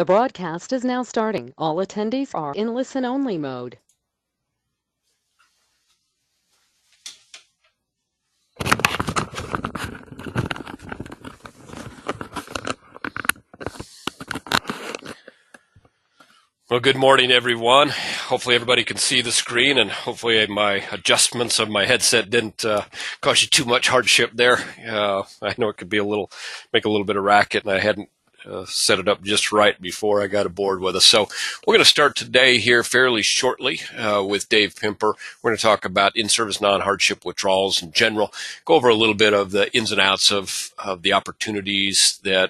The broadcast is now starting. All attendees are in listen-only mode. Well, good morning, everyone. Hopefully everybody can see the screen, and hopefully my adjustments of my headset didn't cause you too much hardship there. I know it could be make a little bit of racket, and I hadn't set it up just right before I got aboard with us. So we're going to start today here fairly shortly with Dave Pimper. We're going to talk about in-service non-hardship withdrawals in general, go over a little bit of the ins and outs of the opportunities that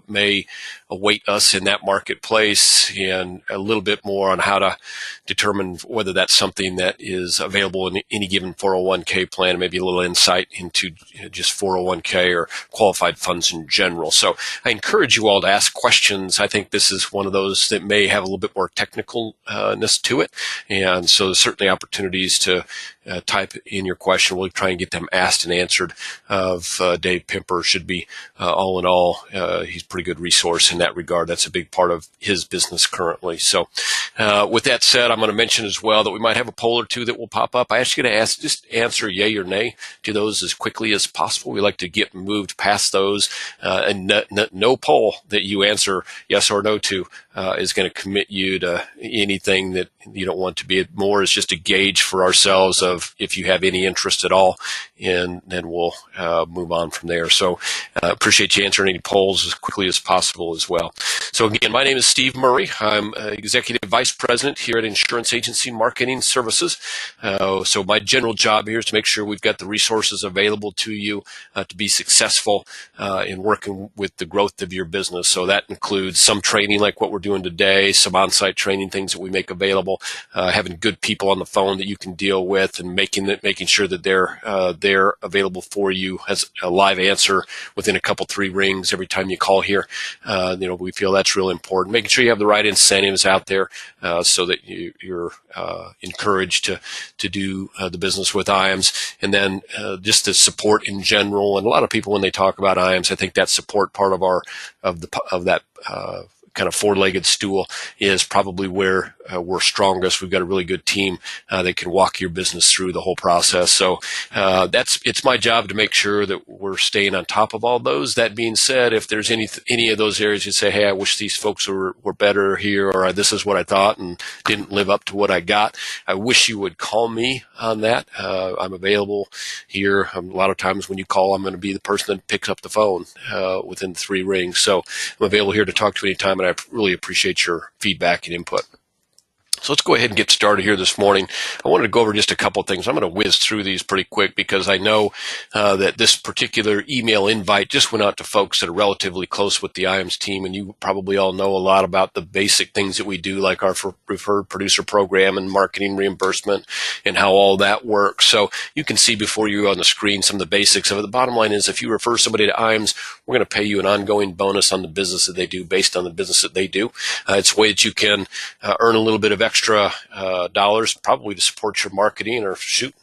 may await us in that marketplace, and a little bit more on how to determine whether that's something that is available in any given 401k plan, maybe a little insight into just 401k or qualified funds in general. So I encourage you all to ask questions. I think this is one of those that may have a little bit more technicalness to it, and so there's certainly opportunities to type in your question. We'll try and get them asked and answered. Dave Pimper should be, all in all, he's a pretty good resource in that regard. That's a big part of his business currently. So with that said, I'm going to mention as well that we might have a poll or two that will pop up. I ask you to just answer yay or nay to those as quickly as possible. We like to get moved past those, and no poll that you answer yes or no to is going to commit you to anything that you don't want to be. More is just a gauge for ourselves of if you have any interest at all, and then we'll move on from there. So appreciate you answering any polls as quickly as possible as well. So again, my name is Steve Murray. I'm Executive Vice President here at Insurance Agency Marketing Services. So my general job here is to make sure we've got the resources available to you to be successful in working with the growth of your business. So that includes some training like what we're doing today, some on-site training things that we make available, having good people on the phone that you can deal with, and making sure that they're available for you as a live answer within a couple, 3 rings every time you call here. We feel that's real important. Making sure you have the right incentives out there so that you're encouraged to do the business with IAMS, and then just the support in general. And a lot of people, when they talk about IAMS, I think that support part of that kind of 4-legged stool is probably where we're strongest. We've got a really good team that can walk your business through the whole process. So it's my job to make sure that we're staying on top of all those. That being said, if there's any of those areas you say, hey, I wish these folks were better here, or this is what I thought and didn't live up to what I got, I wish you would call me on that. I'm available here. A lot of times when you call, I'm going to be the person that picks up the phone within 3 rings. So I'm available here to talk to anytime, and I really appreciate your feedback and input. So let's go ahead and get started here this morning. I wanted to go over just a couple of things. I'm going to whiz through these pretty quick because I know that this particular email invite just went out to folks that are relatively close with the IAMS team, and you probably all know a lot about the basic things that we do, like our preferred producer program and marketing reimbursement and how all that works. So you can see before you on the screen some of the basics of it. The bottom line is if you refer somebody to IAMS, we're going to pay you an ongoing bonus on the business that they do based on the business that they do. It's a way that you can earn a little bit of extra dollars, probably to support your marketing, or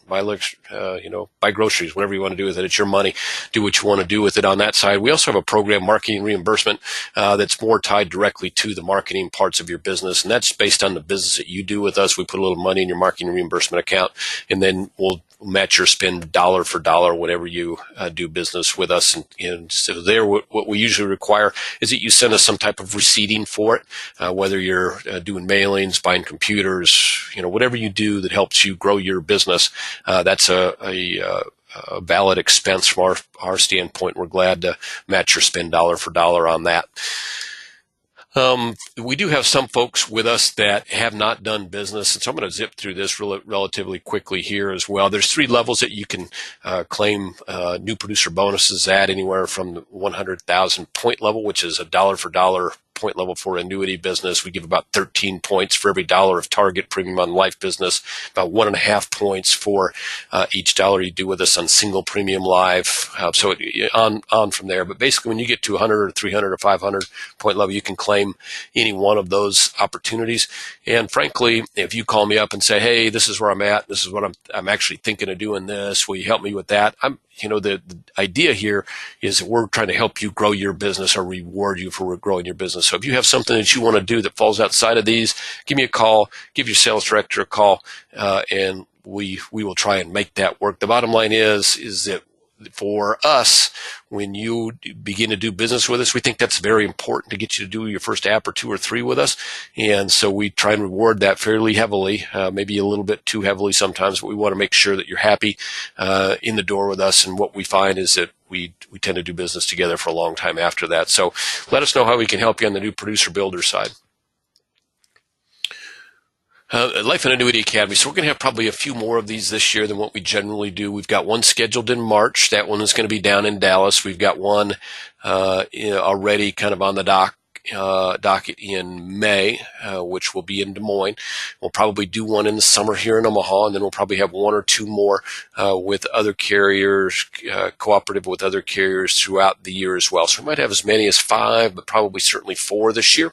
buy groceries, whatever you want to do with it. It's your money. Do what you want to do with it on that side. We also have a program, marketing reimbursement, that's more tied directly to the marketing parts of your business, and that's based on the business that you do with us. We put a little money in your marketing reimbursement account, and then we'll match your spend dollar for dollar whenever you do business with us. And so there, what we usually require is that you send us some type of receipting for it, whether you're doing mailings, buying computers, whatever you do that helps you grow your business. That's a valid expense from our standpoint. We're glad to match your spend dollar for dollar on that. We do have some folks with us that have not done business, and so I'm going to zip through this relatively quickly here as well. There's 3 levels that you can claim new producer bonuses at, anywhere from the 100,000 point level, which is a dollar for dollar point level for annuity business. We give about 13 points for every dollar of target premium on life business, about 1.5 points for each dollar you do with us on single premium live. So on from there. But basically, when you get to 100 or 300 or 500 point level, you can claim any one of those opportunities. And frankly, if you call me up and say, hey, this is where I'm at, this is what I'm actually thinking of doing this, will you help me with that? The idea here is that we're trying to help you grow your business or reward you for growing your business. business. So if you have something that you want to do that falls outside of these, give me a call, give your sales director a call, and we will try and make that work. The bottom line is that for us, when you begin to do business with us, we think that's very important to get you to do your first app or 2 or 3 with us. And so we try and reward that fairly heavily, maybe a little bit too heavily sometimes, but we want to make sure that you're happy in the door with us. And what we find is that we tend to do business together for a long time after that. So let us know how we can help you on the new producer builder side. Life and Annuity Academy. So we're going to have probably a few more of these this year than what we generally do. We've got one scheduled in March. That one is going to be down in Dallas. We've got one already kind of on the docket in May, which will be in Des Moines. We'll probably do one in the summer here in Omaha, and then we'll probably have 1 or 2 more with other carriers, cooperative with other carriers throughout the year as well. So we might have as many as 5, but probably certainly 4 this year.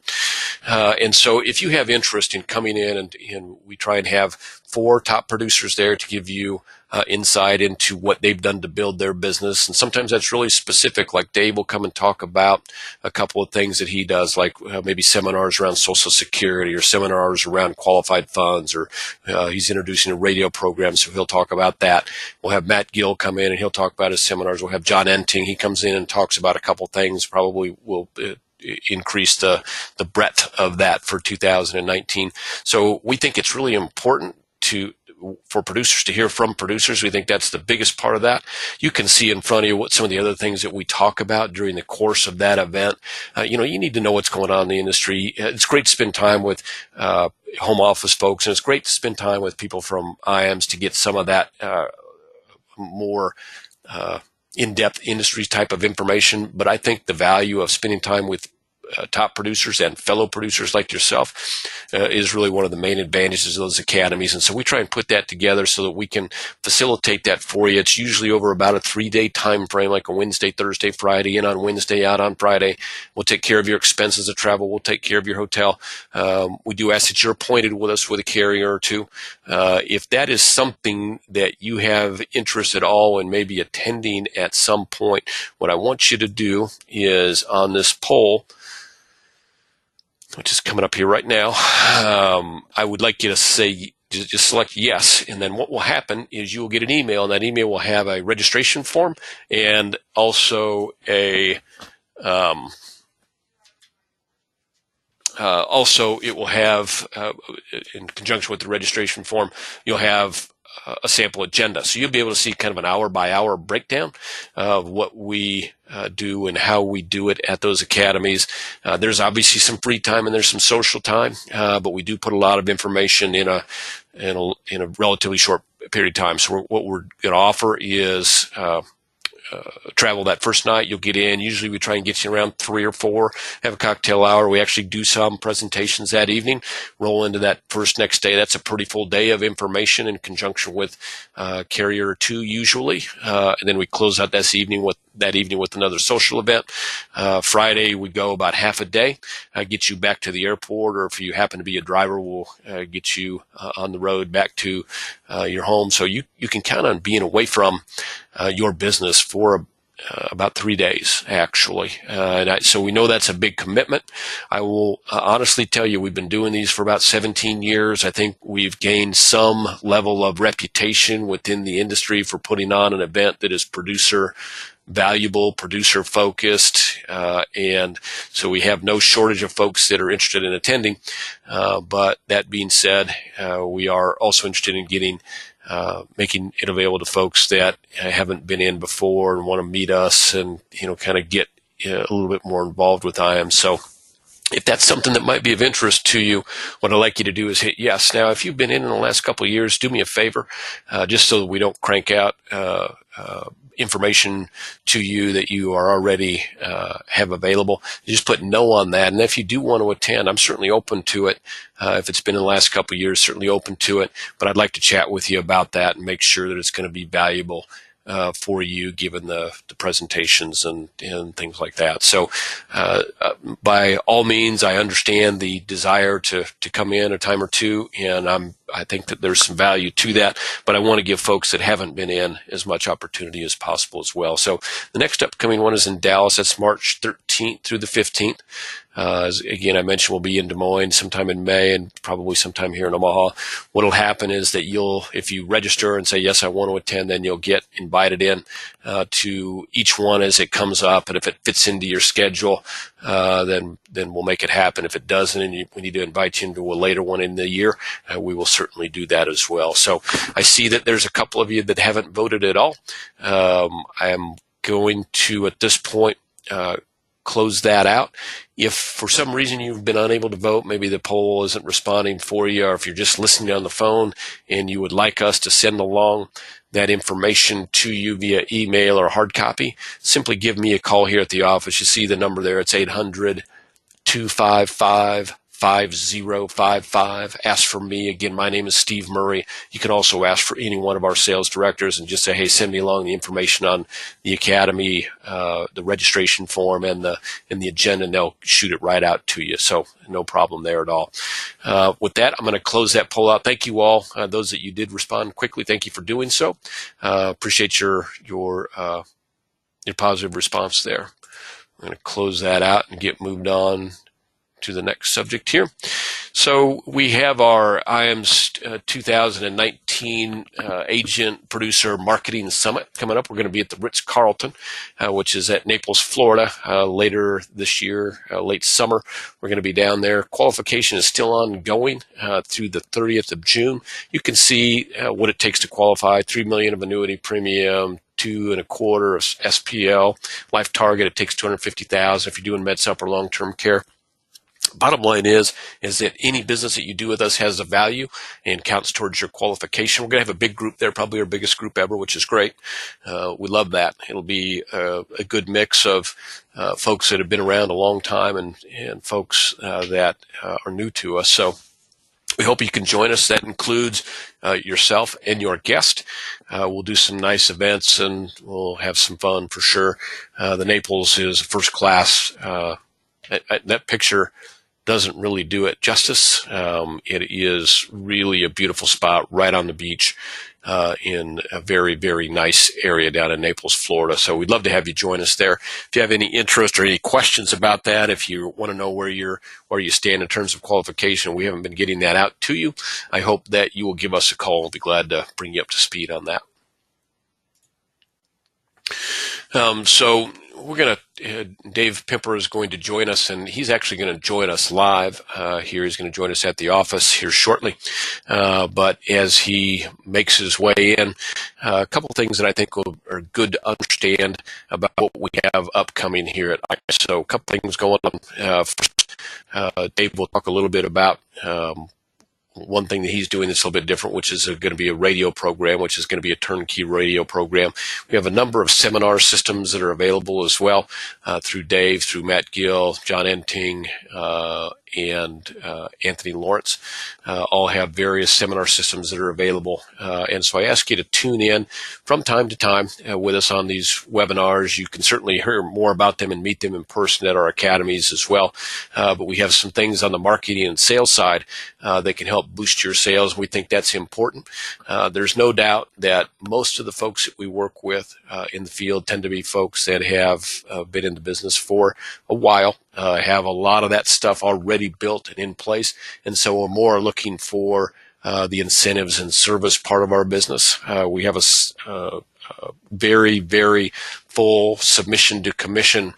And so if you have interest in coming in, and we try and have 4 top producers there to give you insight into what they've done to build their business. And sometimes that's really specific, like Dave will come and talk about a couple of things that he does, like maybe seminars around Social Security or seminars around qualified funds, or he's introducing a radio program, so he'll talk about that. We'll have Matt Gill come in and he'll talk about his seminars. We'll have John Enting. He comes in and talks about a couple things, probably will increase the breadth of that for 2019. So we think it's really important for producers to hear from producers. We think that's the biggest part of that. You can see in front of you what some of the other things that we talk about during the course of that event. You need to know what's going on in the industry. It's great to spend time with home office folks, and it's great to spend time with people from IAMS to get some of that more in-depth industry type of information. But I think the value of spending time with top producers and fellow producers like yourself is really one of the main advantages of those academies. And so we try and put that together so that we can facilitate that for you. It's usually over about a 3-day time frame, like a Wednesday, Thursday, Friday, in on Wednesday, out on Friday. We'll take care of your expenses of travel. We'll take care of your hotel. We do ask that you're appointed with us with a carrier or 2. If that is something that you have interest at all in maybe attending at some point, what I want you to do is on this poll, which is coming up here right now, I would like you to say, just select yes, and then what will happen is you will get an email, and that email will have a registration form and also also it will have, in conjunction with the registration form, you'll have a sample agenda. So you'll be able to see kind of an hour-by-hour breakdown of what we do and how we do it at those academies. There's obviously some free time and there's some social time, but we do put a lot of information in a relatively short period of time. So what we're going to offer is travel that first night. You'll get in. Usually we try and get you around 3 or 4, have a cocktail hour. We actually do some presentations that evening, roll into that next day. That's a pretty full day of information in conjunction with carrier or 2 usually. And then we close out that evening with another social event. Friday we go about half a day, get you back to the airport, or if you happen to be a driver, we'll get you on the road back to your home. So you can count on being away from your business for about 3 days, actually. So we know that's a big commitment. I will honestly tell you, we've been doing these for about 17 years. I think we've gained some level of reputation within the industry for putting on an event that is producer valuable, producer focused, and so we have no shortage of folks that are interested in attending. But that being said, we are also interested in making it available to folks that haven't been in before and want to meet us and kind of get a little bit more involved with IAMS. So if that's something that might be of interest to you, what I'd like you to do is hit yes. Now, if you've been in the last couple of years, do me a favor, just so that we don't crank out information to you that you are already have available. You just put no on that. And if you do want to attend, I'm certainly open to it. If it's been in the last couple of years, certainly open to it. But I'd like to chat with you about that and make sure that it's going to be valuable for you, given the presentations and things like that. So by all means, I understand the desire to come in a time or 2, and I'm I think that there's some value to that, but I want to give folks that haven't been in as much opportunity as possible as well. So the next upcoming one is in Dallas. That's March 13th through the 15th. Again, I mentioned we'll be in Des Moines sometime in May and probably sometime here in Omaha. What will happen is that if you register and say, yes, I want to attend, then you'll get invited in to each one as it comes up. And if it fits into your schedule, then we'll make it happen. If it doesn't and we need to invite you into a later one in the year, we will certainly do that as well. So I see that there's a couple of you that haven't voted at all. I am going to, at this point, close that out. If for some reason you've been unable to vote, maybe the poll isn't responding for you, or if you're just listening on the phone and you would like us to send along that information to you via email or hard copy, simply give me a call here at the office. You see the number there. It's 800-255-5055. Ask for me. Again, my name is Steve Murray. You can also ask for any one of our sales directors and just say, hey, send me along the information on the Academy, the registration form, and the agenda, and they'll shoot it right out to you. So no problem there at all. With that, I'm going to close that poll out. Thank you all. Those that you did respond quickly, thank you for doing so. Appreciate your positive response there. I'm going to close that out and get moved on to the next subject here. So we have our IAMS 2019 Agent Producer Marketing Summit coming up. We're going to be at the Ritz-Carlton, which is at Naples, Florida, later this year, late summer. We're going to be down there. Qualification is still ongoing through the 30th of June. You can see what it takes to qualify. $3 million of annuity premium, 2.25 of SPL. Life target, it takes $250,000 if you're doing med-sup or long-term care. Bottom line is that any business that you do with us has a value and counts towards your qualification. We're going to have a big group there, probably our biggest group ever, which is great. We love that. It'll be a good mix of folks that have been around a long time and folks that are new to us. So we hope you can join us. That includes yourself and your guest. We'll do some nice events and we'll have some fun for sure. The Naples is first class. That picture doesn't really do it justice. It is really a beautiful spot right on the beach in a very, very nice area down in Naples, Florida. So we'd love to have you join us there. If you have any interest or any questions about that, if you want to know where you stand in terms of qualification, we haven't been getting that out to you, I hope that you will give us a call. We'll be glad to bring you up to speed on that. So we're going to, Dave Pimper is going to join us, and he's actually going to join us live here. He's going to join us at the office here shortly. But as he makes his way in, a couple of things that I think are good to understand about what we have upcoming here at IAMS. So a couple things going on. First, Dave will talk a little bit about one thing that he's doing that's a little bit different, which is going to be a radio program, which is going to be a turnkey radio program. We have a number of seminar systems that are available as well through Dave, through Matt Gill, John Enting, and Anthony Lawrence. All have various seminar systems that are available. And so I ask you to tune in from time to time with us on these webinars. You can certainly hear more about them and meet them in person at our academies as well. But we have some things on the marketing and sales side that can help boost your sales. We think that's important. There's no doubt that most of the folks that we work with in the field tend to be folks that have been in the business for a while, have a lot of that stuff already built and in place, and so we're more looking for the incentives and service part of our business. We have a very, very full submission to commission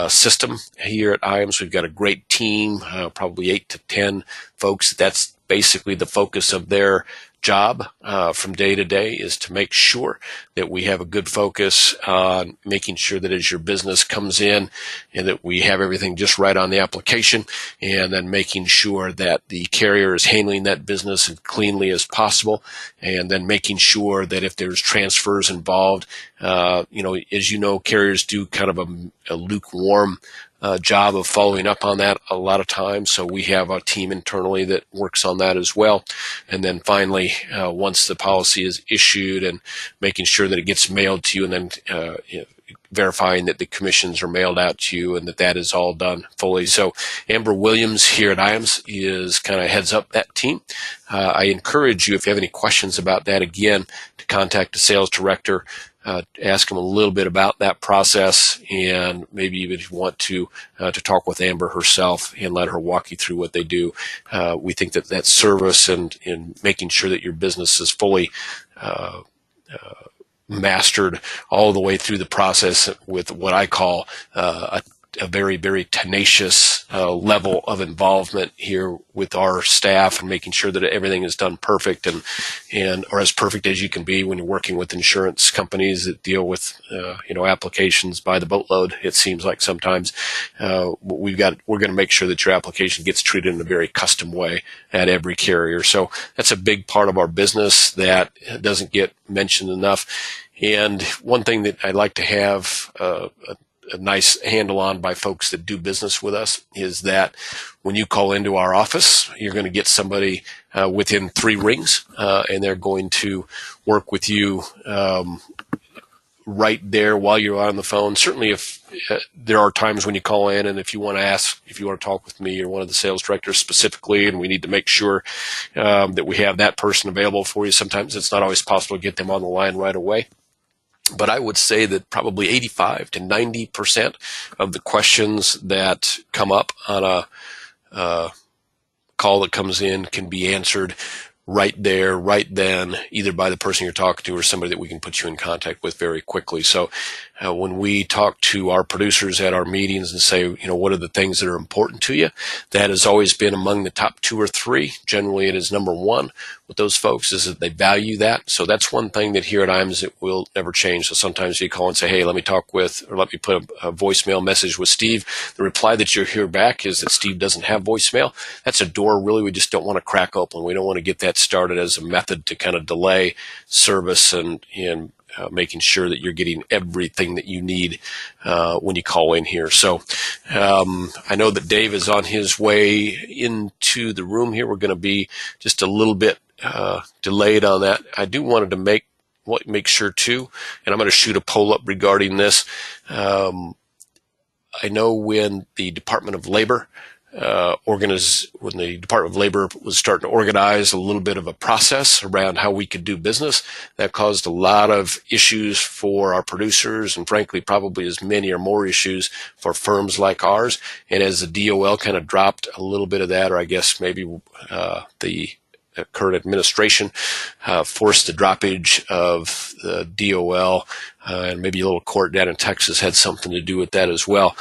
system here at IAMS. We've got a great team, probably 8 to 10 folks. That's basically the focus of their job from day to day, is to make sure that we have a good focus on making sure that as your business comes in and that we have everything just right on the application, and then making sure that the carrier is handling that business as cleanly as possible, and then making sure that if there's transfers involved, as you know, carriers do kind of a lukewarm job of following up on that a lot of times. So we have a team internally that works on that as well. And then finally, once the policy is issued, and making sure that it gets mailed to you and then verifying that the commissions are mailed out to you and that is all done fully. So Amber Williams here at IAMS is kind of heads up that team. I encourage you, if you have any questions about that, again, to contact the sales director. Ask them a little bit about that process, and maybe even if you want to talk with Amber herself and let her walk you through what they do. We think that service and in making sure that your business is fully mastered all the way through the process with what I call a very, very tenacious level of involvement here with our staff and making sure that everything is done perfect and or as perfect as you can be when you're working with insurance companies that deal with applications by the boatload. It seems like sometimes we're going to make sure that your application gets treated in a very custom way at every carrier. So that's a big part of our business that doesn't get mentioned enough. And one thing that I like to have a nice handle on by folks that do business with us is that when you call into our office, you're going to get somebody within 3 rings, and they're going to work with you right there while you're on the phone. Certainly if there are times when you call in and if you want to talk with me or one of the sales directors specifically, and we need to make sure that we have that person available for you. Sometimes it's not always possible to get them on the line right away. But I would say that probably 85 to 90% of the questions that come up on a call that comes in can be answered right there, right then, either by the person you're talking to or somebody that we can put you in contact with very quickly. So when we talk to our producers at our meetings and say, what are the things that are important to you, that has always been among the top 2 or 3. Generally, it is number 1 with those folks is that they value that. So that's one thing that here at IAMS it will never change. So sometimes you call and say, hey, let me talk with, or let me put a voicemail message with Steve. The reply that you'll hear back is that Steve doesn't have voicemail. That's a door really we just don't want to crack open. We don't want to get that started as a method to kind of delay service and making sure that you're getting everything that you need when you call in here. So I know that Dave is on his way into the room here. We're going to be just a little bit delayed on that. I do wanted to make sure too, and I'm going to shoot a poll up regarding this. I know when the Department of Labor when the Department of Labor was starting to organize a little bit of a process around how we could do business, that caused a lot of issues for our producers and frankly probably as many or more issues for firms like ours. And as the DOL kind of dropped a little bit of that, or I guess maybe the current administration forced the droppage of the DOL, and maybe a little court down in Texas had something to do with that as well.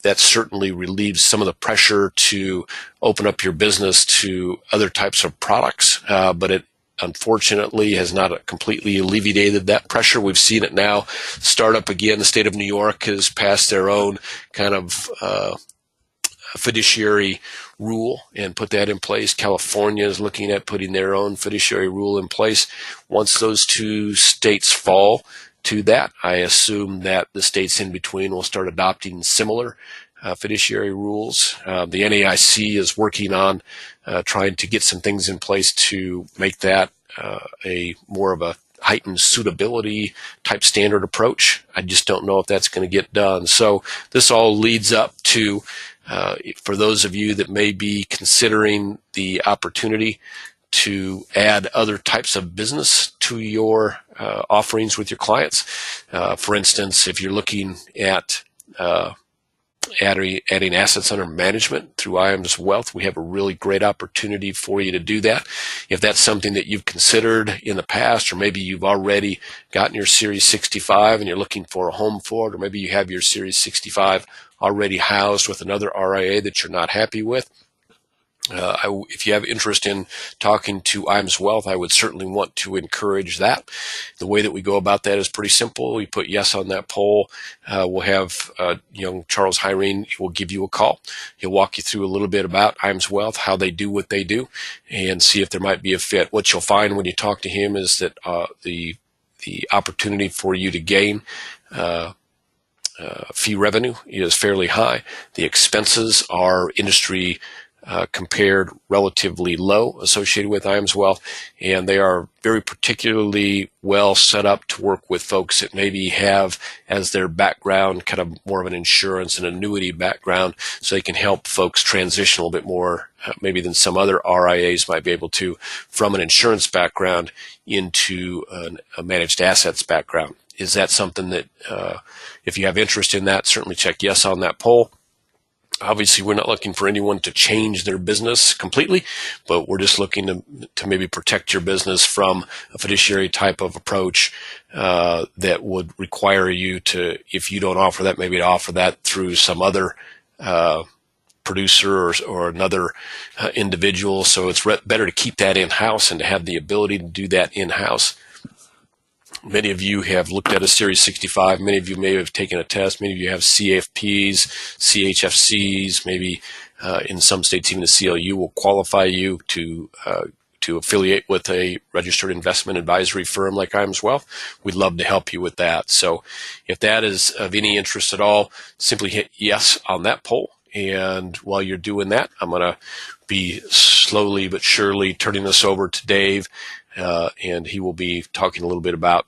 That certainly relieves some of the pressure to open up your business to other types of products, but it unfortunately has not completely alleviated that pressure. We've seen it now start up again. The state of New York has passed their own kind of fiduciary rule and put that in place. California is looking at putting their own fiduciary rule in place. Once those 2 states fall to that, I assume that the states in between will start adopting similar fiduciary rules. The NAIC is working on trying to get some things in place to make that a more of a heightened suitability type standard approach. I just don't know if that's going to get done. So this all leads up to, for those of you that may be considering the opportunity to add other types of business to your offerings with your clients. For instance, if you're looking at adding assets under management through IAMS Wealth, we have a really great opportunity for you to do that. If that's something that you've considered in the past, or maybe you've already gotten your Series 65 and you're looking for a home for it, or maybe you have your Series 65 already housed with another RIA that you're not happy with, if you have interest in talking to IAMS Wealth, I would certainly want to encourage that. The way that we go about that is pretty simple. We put yes on that poll. We'll have young Charles Hyrene will give you a call. He'll walk you through a little bit about IAMS Wealth, how they do what they do, and see if there might be a fit. What you'll find when you talk to him is that the opportunity for you to gain fee revenue is fairly high. The expenses are industry compared relatively low associated with IAMS Wealth, and they are very particularly well set up to work with folks that maybe have as their background kind of more of an insurance and annuity background, so they can help folks transition a little bit more maybe than some other RIAs might be able to from an insurance background into a managed assets background. Is that something that if you have interest in that, certainly check yes on that poll. Obviously, we're not looking for anyone to change their business completely, but we're just looking to maybe protect your business from a fiduciary type of approach that would require you to, if you don't offer that, maybe to offer that through some other producer or another individual. So it's better to keep that in-house and to have the ability to do that in-house. Many of you have looked at a Series 65. Many of you may have taken a test. Many of you have CFPs, CHFCs, maybe in some states even the CLU will qualify you to affiliate with a registered investment advisory firm like IAMS Wealth. We'd love to help you with that. So if that is of any interest at all, simply hit yes on that poll. And while you're doing that, I'm going to be slowly but surely turning this over to Dave. And he will be talking a little bit about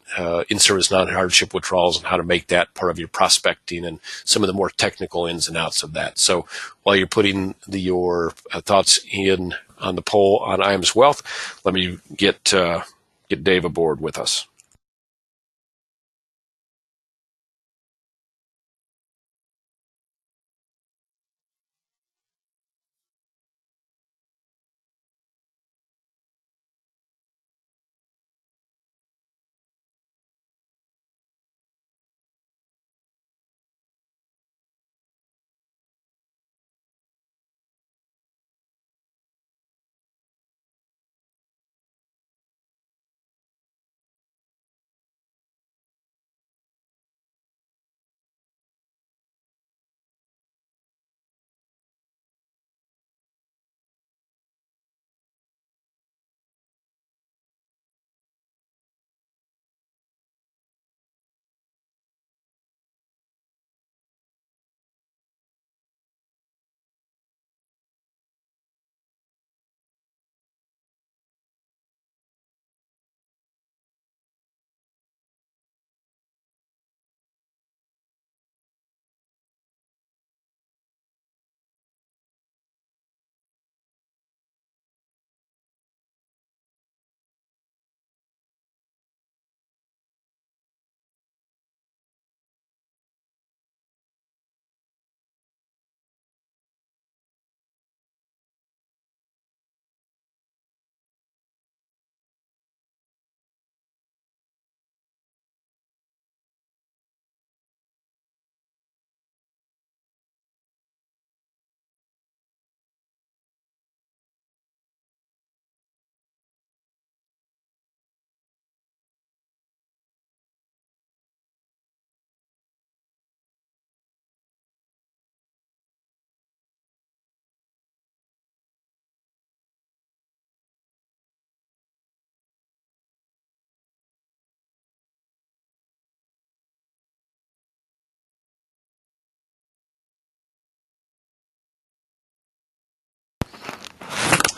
in-service non-hardship withdrawals and how to make that part of your prospecting and some of the more technical ins and outs of that. So while you're putting your thoughts in on the poll on IAMS Wealth, let me get Dave aboard with us.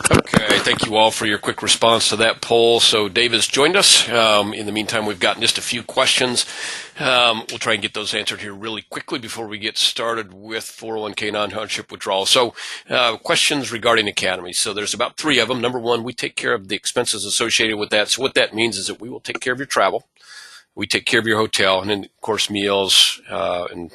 Okay, thank you all for your quick response to that poll. So Dave has joined us. In the meantime, we've gotten just a few questions. We'll try and get those answered here really quickly before we get started with 401k non-hardship withdrawal. So questions regarding academies. So there's about 3 of them. Number 1, we take care of the expenses associated with that. So what that means is that we will take care of your travel. We take care of your hotel, and then, of course, meals and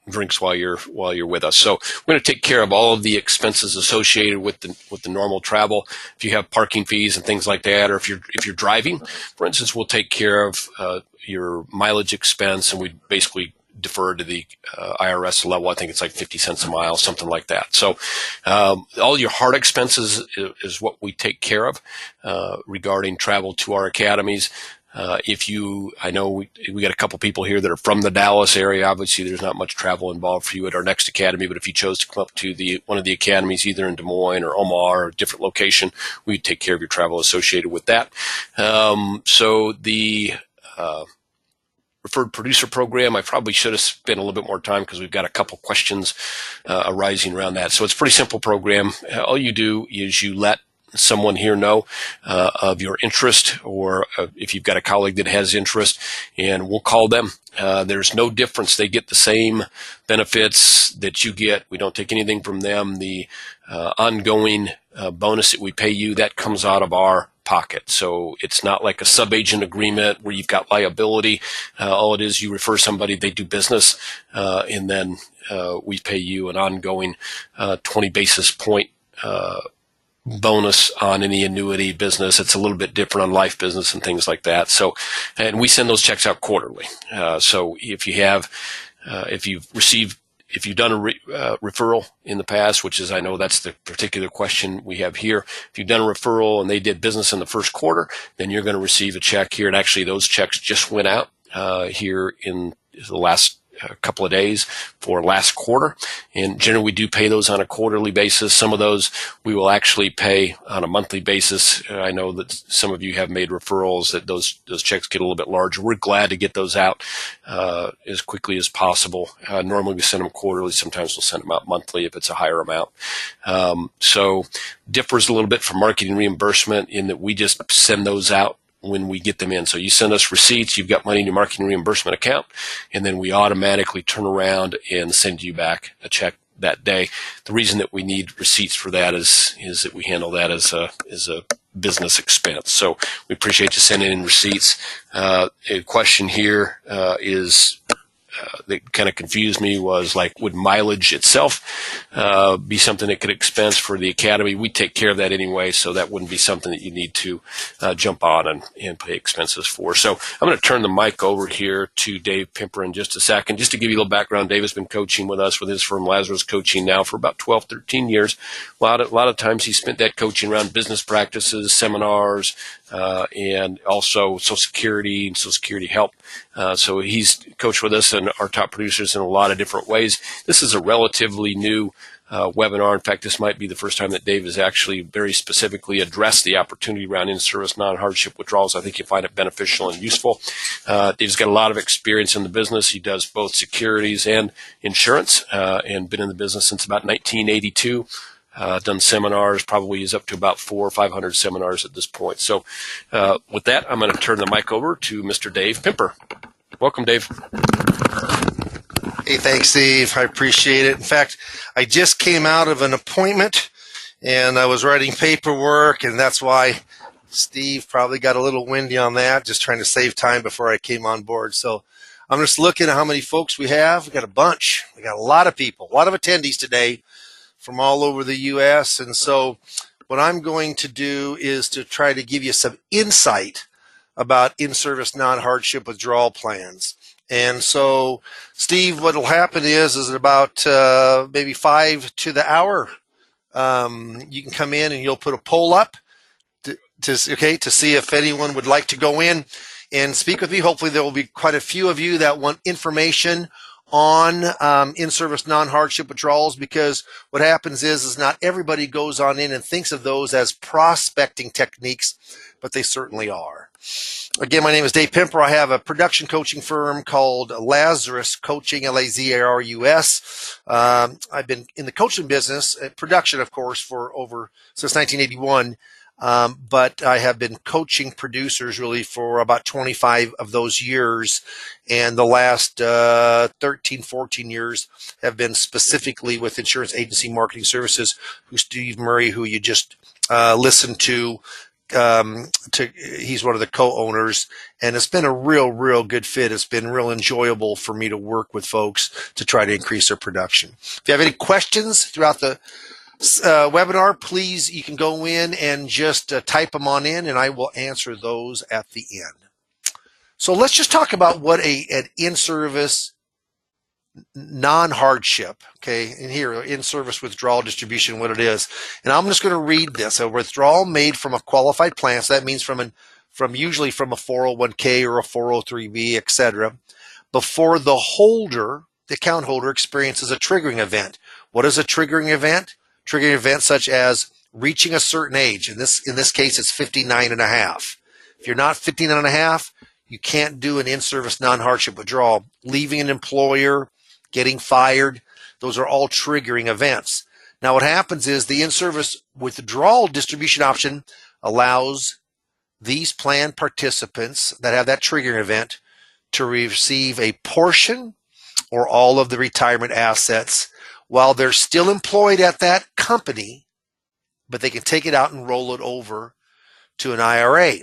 drinks while you're with us. So we're going to take care of all of the expenses associated with the normal travel. If you have parking fees and things like that, or if you're driving, for instance, we'll take care of your mileage expense, and we basically defer to the IRS level. I think it's like 50 cents a mile, something like that. So all your hard expenses is what we take care of regarding travel to our academies. I know we got a couple people here that are from the Dallas area. Obviously, there's not much travel involved for you at our next academy, but if you chose to come up to one of the academies, either in Des Moines or Omaha or a different location, we'd take care of your travel associated with that. So the referred producer program. I probably should have spent a little bit more time because we've got a couple questions arising around that. So it's a pretty simple program. All you do is you let someone here know of your interest, or if you've got a colleague that has interest, and we'll call them. There's no difference. They get the same benefits that you get. We don't take anything from them. The ongoing bonus that we pay you, that comes out of our pocket. So it's not like a sub-agent agreement where you've got liability. All it is, you refer somebody, they do business, and then we pay you an ongoing 20 basis point bonus on any annuity business. It's a little bit different on life business and things like that. So, and we send those checks out quarterly. So if you've done a referral in the past, which is, I know that's the particular question we have here. If you've done a referral and they did business in the first quarter, then you're going to receive a check here. And actually, those checks just went out here in the last couple of days for last quarter. And generally, we do pay those on a quarterly basis. Some of those we will actually pay on a monthly basis. I know that some of you have made referrals that those checks get a little bit larger. We're glad to get those out as quickly as possible. Normally, we send them quarterly. Sometimes we'll send them out monthly if it's a higher amount. So differs a little bit from marketing reimbursement in that we just send those out when we get them in. So you send us receipts, you've got money in your marketing reimbursement account, and then we automatically turn around and send you back a check that day. The reason that we need receipts for that is that we handle that as a business expense. So we appreciate you sending in receipts. A question here is that kind of confused me was like, would mileage itself be something that could expense for the academy? We take care of that anyway, so that wouldn't be something that you need to jump on and pay expenses for. So I'm going to turn the mic over here to Dave Pimper in just a second. Just to give you a little background, Dave has been coaching with us with his firm LAZARUS Coaching now for about 12, 13 years. A lot of times he spent that coaching around business practices, seminars, and also Social Security and Social Security help. So he's coached with us and our top producers in a lot of different ways. This is a relatively new webinar. In fact, this might be the first time that Dave has actually very specifically addressed the opportunity around in-service non-hardship withdrawals. I think you'll find it beneficial and useful. Dave's got a lot of experience in the business. He does both securities and insurance, and been in the business since about 1982. Done seminars, probably is up to about 400 or 500 seminars at this point. So with that, I'm going to turn the mic over to Mr. Dave Pimper. Welcome, Dave. Hey, thanks, Steve. I appreciate it. In fact, I just came out of an appointment, and I was writing paperwork, and that's why Steve probably got a little windy on that, just trying to save time before I came on board. So I'm just looking at how many folks we have. We got a bunch. We got a lot of people, a lot of attendees today from all over the U.S. And so what I'm going to do is to try to give you some insight about in-service non-hardship withdrawal plans. And so, Steve, what will happen is at about maybe 5 to the hour, you can come in and you'll put a poll up to see if anyone would like to go in and speak with me. Hopefully there will be quite a few of you that want information on in-service non-hardship withdrawals, because what happens is not everybody goes on in and thinks of those as prospecting techniques, but they certainly are. Again, my name is Dave Pimper. I have a production coaching firm called LAZARUS Coaching, LAZARUS. I've been in the coaching business, production, of course, since 1981. But I have been coaching producers really for about 25 of those years. And the last 13, 14 years have been specifically with insurance agency marketing services, who Steve Murray, who you just listened to. He's one of the co-owners, and it's been a real good fit. It's been real enjoyable for me to work with folks to try to increase their production. If you have any questions throughout the webinar, please, you can go in and just type them on in, and I will answer those at the end. So let's just talk about what an in-service non-hardship, and here, in-service withdrawal distribution, what it is. And I'm just going to read this. A withdrawal made from a qualified plan, so that means usually from a 401k or a 403b, etc., before the account holder experiences a triggering event. What is a triggering event? Triggering events such as reaching a certain age. In this case, it's 59 and a half. If you're not 59 and a half, You can't do an in-service non-hardship withdrawal. Leaving an employer, getting fired, those are all triggering events. Now what happens is the in-service withdrawal distribution option allows these plan participants that have that triggering event to receive a portion or all of the retirement assets while they're still employed at that company, but they can take it out and roll it over to an IRA.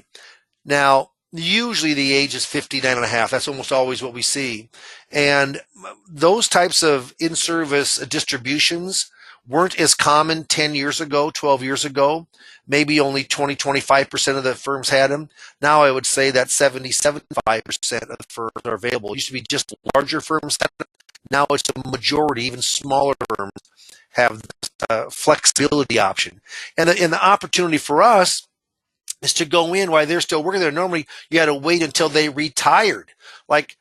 Now, usually the age is 59 and a half. That's almost always what we see. And those types of in-service distributions weren't as common 10 years ago, 12 years ago. Maybe only 20, 25% of the firms had them. Now I would say that 70, 75% of the firms are available. It used to be just larger firms had them. Now it's a majority, even smaller firms have the flexibility option. And the opportunity for us is to go in while they're still working there. Normally you had to wait until they retired. Like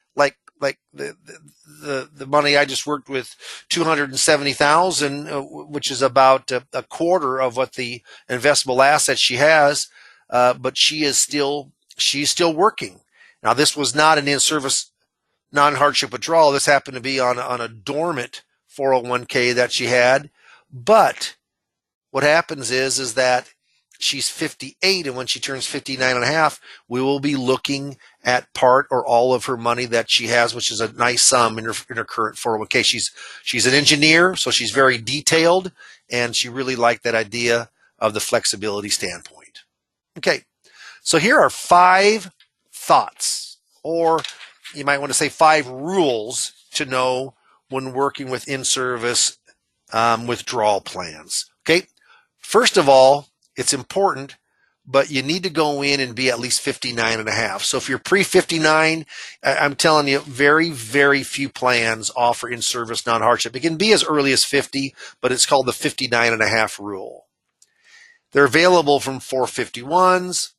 the money I just worked with, 270,000, which is about a quarter of what the investable asset she has, but she's still working. Now this was not an in-service non-hardship withdrawal. This happened to be on a dormant 401k that she had. But what happens is that she's 58, and when she turns 59 and a half, we will be looking at part or all of her money that she has, which is a nice sum in her current 401k. She's an engineer, so she's very detailed, and she really liked that idea of the flexibility standpoint. Okay, so here are 5 thoughts, or you might want to say 5 rules to know when working with in-service withdrawal plans. Okay, first of all, it's important, but you need to go in and be at least 59 and a half. So if you're pre-59, I'm telling you, very, very few plans offer in-service non-hardship. It can be as early as 50, but it's called the 59 and a half rule. They're available from 451s.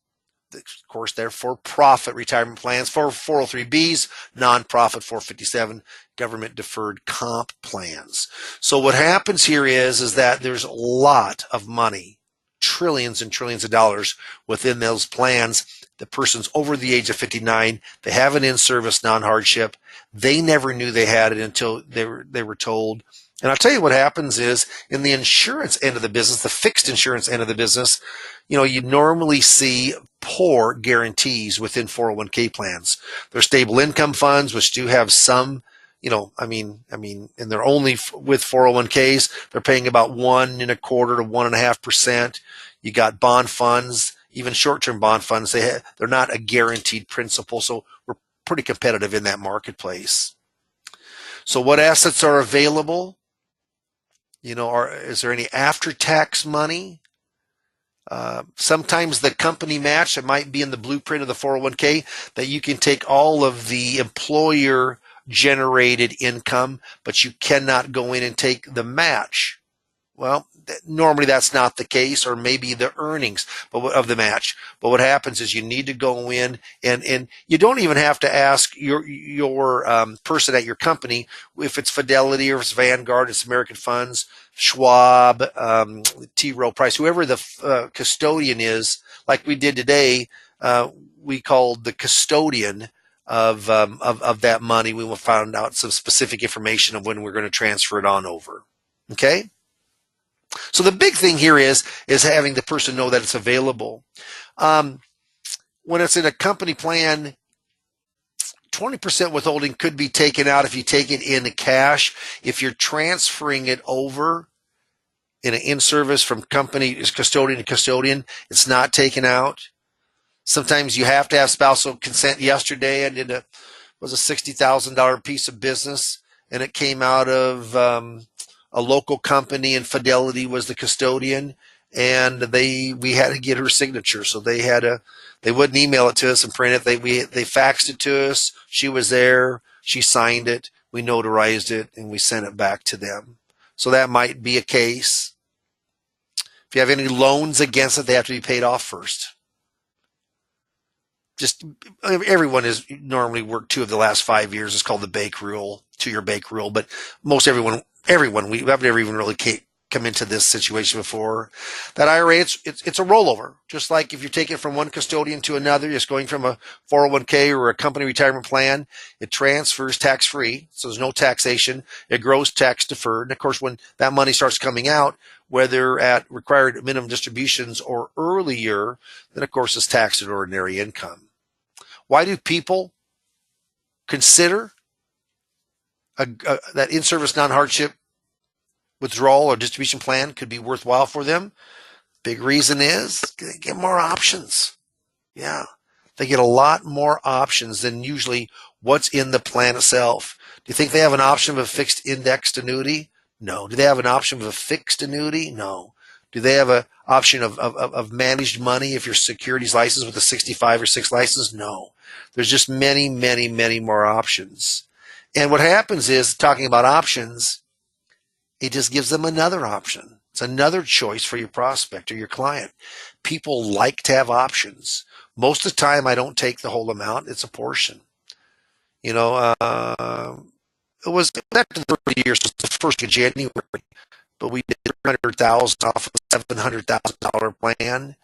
Of course, they're for-profit retirement plans, for 403Bs, non-profit 457, government deferred comp plans. So what happens here is that there's a lot of money, trillions and trillions of dollars within those plans. The person's over the age of 59. They have an in-service non-hardship. They never knew they had it until they were told. And I'll tell you what happens is in the insurance end of the business, the fixed insurance end of the business, you normally see poor guarantees within 401k plans. They're stable income funds, which do have some, and they're only with 401ks, they're paying about 1.25% to 1.5%. You got bond funds, even short-term bond funds. They're not a guaranteed principal, so we're pretty competitive in that marketplace. So what assets are available? Is there any after-tax money? Sometimes the company match, it might be in the blueprint of the 401k, that you can take all of the employer generated income, but you cannot go in and take the match. Well, normally that's not the case, or maybe the earnings of the match. But what happens is you need to go in, and you don't even have to ask your person at your company if it's Fidelity or if it's Vanguard, it's American Funds, Schwab, T. Rowe Price, whoever the custodian is. Like we did today, we called the custodian of that money. We will find out some specific information of when we're going to transfer it on over. Okay. So the big thing here is having the person know that it's available. When it's in a company plan, 20% withholding could be taken out if you take it in cash. If you're transferring it over in an in-service from custodian to custodian, it's not taken out. Sometimes you have to have spousal consent. Yesterday I did a $60,000 piece of business, and it came out of a local company, and Fidelity was the custodian, and we had to get her signature. So they wouldn't email it to us and print it. They faxed it to us. She was there. She signed it. We notarized it, and we sent it back to them. So that might be a case. If you have any loans against it, they have to be paid off first. Just everyone has normally worked 2 of the last 5 years. It's called the Bake Rule, 2-year Bake Rule. But most everyone, we've never even really come into this situation before. That IRA, it's a rollover. Just like if you take it from one custodian to another, just going from a 401k or a company retirement plan, it transfers tax-free, so there's no taxation. It grows tax-deferred. And of course, when that money starts coming out, whether at required minimum distributions or earlier, then of course it's taxed at ordinary income. Why do people consider that in-service non-hardship withdrawal or distribution plan could be worthwhile for them? Big reason is they get more options. Yeah, they get a lot more options than usually what's in the plan itself. Do you think they have an option of a fixed indexed annuity? No. Do they have an option of a fixed annuity? No. Do they have an option of managed money if your securities license with a 65 or 6 license? No. There's just many, many, many more options. And what happens is, talking about options, it just gives them another option. It's another choice for your prospect or your client. People like to have options. Most of the time, I don't take the whole amount. It's a portion. You know, it was after 30 years, it was the 1st of January, but we did $100,000 off of a $700,000 plan,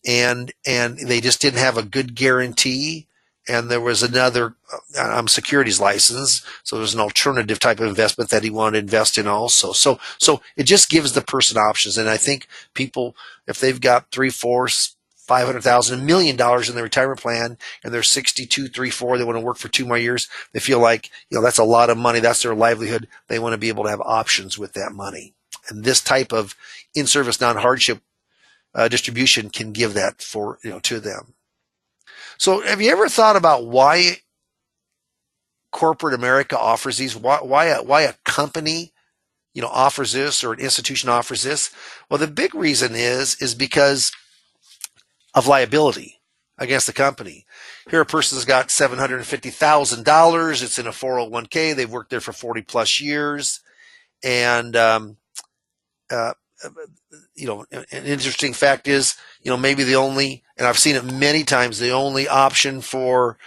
and they just didn't have a good guarantee. And there was another securities license, so there's an alternative type of investment that he wanted to invest in also. So it just gives the person options. And I think people, if they've got $300,000, $400,000, $500,000, $1 million in their retirement plan, and they're 62, 34, they want to work for 2 more years, they feel like, that's a lot of money. That's their livelihood. They want to be able to have options with that money. And this type of in-service non-hardship distribution can give that to them. So have you ever thought about why corporate America offers these? Why a company, offers this, or an institution offers this? Well, the big reason is because of liability against the company. Here, a person's got $750,000. It's in a 401k. They've worked there for 40 plus years. And, an interesting fact is, maybe the only, and I've seen it many times, the only option for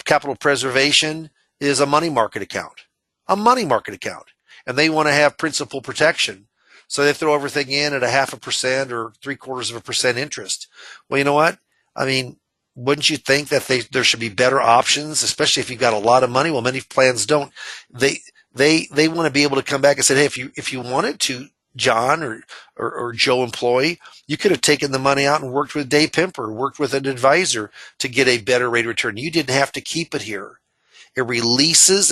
capital preservation is a money market account. A money market account. And they want to have principal protection. So they throw everything in at 0.5% or 0.75% interest. Well, you know what? I mean, wouldn't you think that there should be better options, especially if you've got a lot of money? Well, many plans don't. They want to be able to come back and say, hey, if you wanted to, John or Joe employee, you could have taken the money out and worked with Dave Pimper, worked with an advisor to get a better rate of return. You didn't have to keep it here. It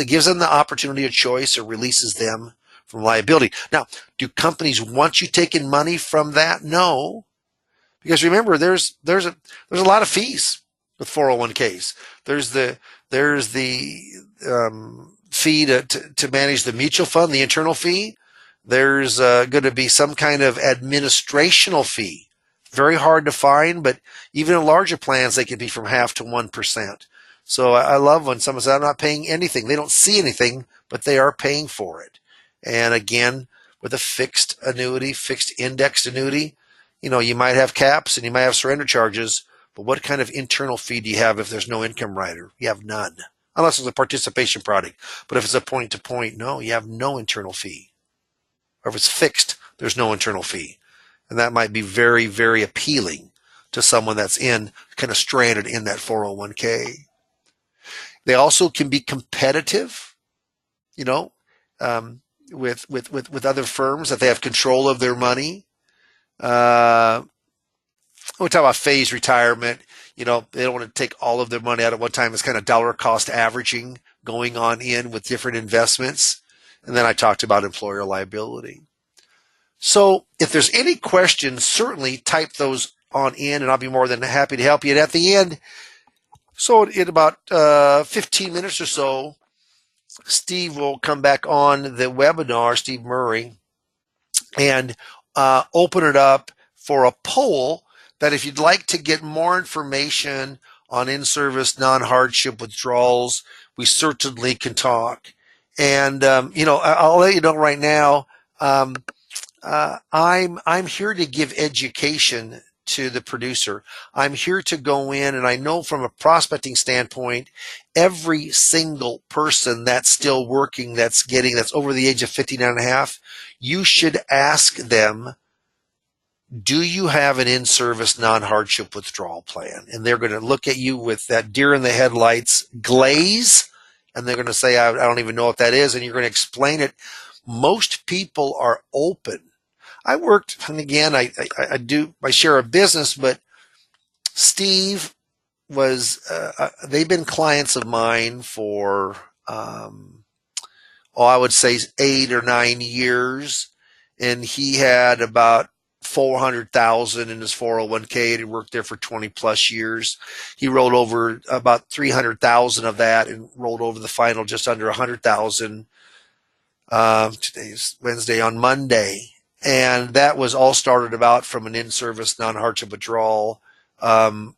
gives them the opportunity of choice, or releases them from liability. Now, do companies want you taking money from that? No. Because remember, there's a lot of fees with 401ks. There's the fee to manage the mutual fund, the internal fee. There's going to be some kind of administrational fee. Very hard to find, but even in larger plans, they can be from 0.5% to 1%. So I love when someone says, I'm not paying anything. They don't see anything, but they are paying for it. And again, with a fixed annuity, fixed indexed annuity, you might have caps and you might have surrender charges, but what kind of internal fee do you have if there's no income rider? You have none, unless it's a participation product. But if it's a point-to-point, no, you have no internal fee. Or if it's fixed, there's no internal fee. And that might be very, very appealing to someone that's kind of stranded in that 401k. They also can be competitive, with other firms, that they have control of their money. We talk about phased retirement. They don't want to take all of their money out at one time. It's kind of dollar cost averaging going on with different investments. And then I talked about employer liability. So if there's any questions, certainly type those on in, and I'll be more than happy to help you. And at the end, so in about 15 minutes or so, Steve will come back on the webinar, Steve Murray, and open it up for a poll that if you'd like to get more information on in-service non-hardship withdrawals, we certainly can talk. And, I'll let you know right now, I'm here to give education to the producer. I'm here to go in, and I know from a prospecting standpoint, every single person that's still working, that's over the age of 59 and a half, you should ask them, do you have an in-service non-hardship withdrawal plan? And they're going to look at you with that deer in the headlights glaze, and they're going to say, I don't even know what that is, and you're going to explain it. Most people are open. I worked, and again, I do my share of business, but Steve was, they've been clients of mine for, I would say 8 or 9 years, and he had about 400,000 in his 401k, and he worked there for 20 plus years. He rolled over about 300,000 of that and rolled over the final just under 100,000. Today's Wednesday, on Monday. And that was all started about from an in-service non-hardship withdrawal.